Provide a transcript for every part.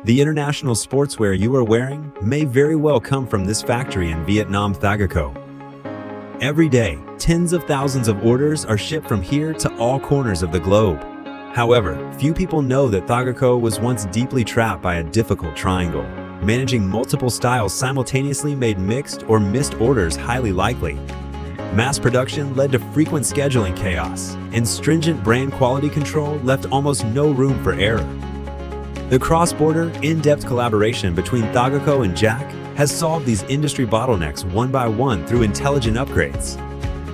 The international sportswear you are wearing may very well come from this factory in Vietnam, THAGACO. Every day, tens of thousands of orders are shipped from here to all corners of the globe. However, few people know that THAGACO was once deeply trapped by a difficult triangle. Managing multiple styles simultaneously made mixed or missed orders highly likely. Mass production led to frequent scheduling chaos, and stringent brand quality control left almost no room for error. The cross-border, in-depth collaboration between THAGACO and Jack has solved these industry bottlenecks one by one through intelligent upgrades.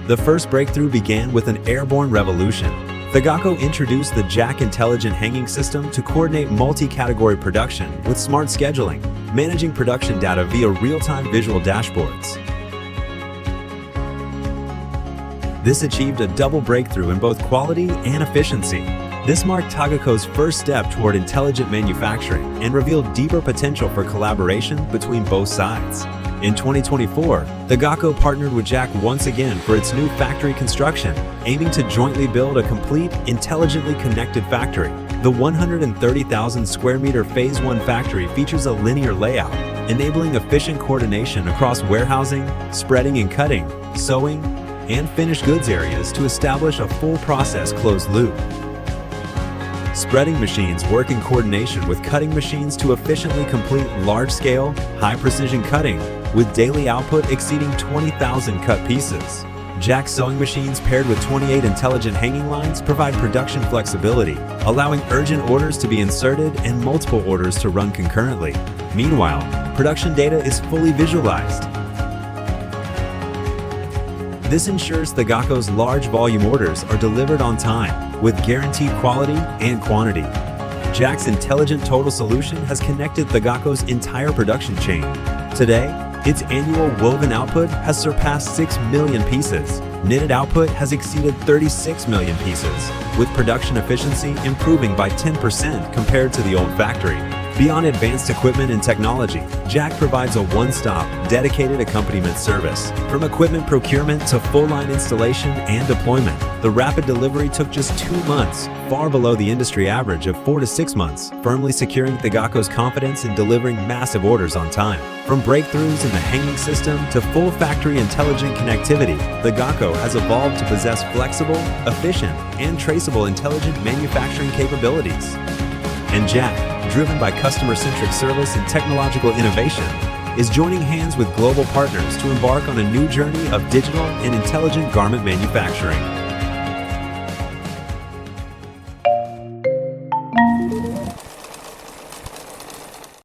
The first breakthrough began with an airborne revolution. THAGACO introduced the Jack Intelligent Hanging System to coordinate multi-category production with smart scheduling, managing production data via real-time visual dashboards. This achieved a double breakthrough in both quality and efficiency. This marked THAGACO's first step toward intelligent manufacturing and revealed deeper potential for collaboration between both sides. In 2024, THAGACO partnered with Jack once again for its new factory construction, aiming to jointly build a complete, intelligently connected factory. The 130,000 square meter Phase 1 factory features a linear layout, enabling efficient coordination across warehousing, spreading and cutting, sewing, and finished goods areas to establish a full process closed loop. Spreading machines work in coordination with cutting machines to efficiently complete large-scale, high-precision cutting, with daily output exceeding 20,000 cut pieces. Jack sewing machines paired with 28 intelligent hanging lines provide production flexibility, allowing urgent orders to be inserted and multiple orders to run concurrently. Meanwhile, production data is fully visualized. This ensures THAGACO's large volume orders are delivered on time, with guaranteed quality and quantity. Jack's intelligent total solution has connected THAGACO's entire production chain. Today, its annual woven output has surpassed 6 million pieces. Knitted output has exceeded 36 million pieces, with production efficiency improving by 10% compared to the old factory. Beyond advanced equipment and technology, Jack provides a one-stop, dedicated accompaniment service. From equipment procurement to full-line installation and deployment, the rapid delivery took just 2 months, far below the industry average of 4 to 6 months, firmly securing THAGACO's confidence in delivering massive orders on time. From breakthroughs in the hanging system to full factory intelligent connectivity, THAGACO has evolved to possess flexible, efficient, and traceable intelligent manufacturing capabilities. And Jack, driven by customer-centric service and technological innovation, is joining hands with global partners to embark on a new journey of digital and intelligent garment manufacturing.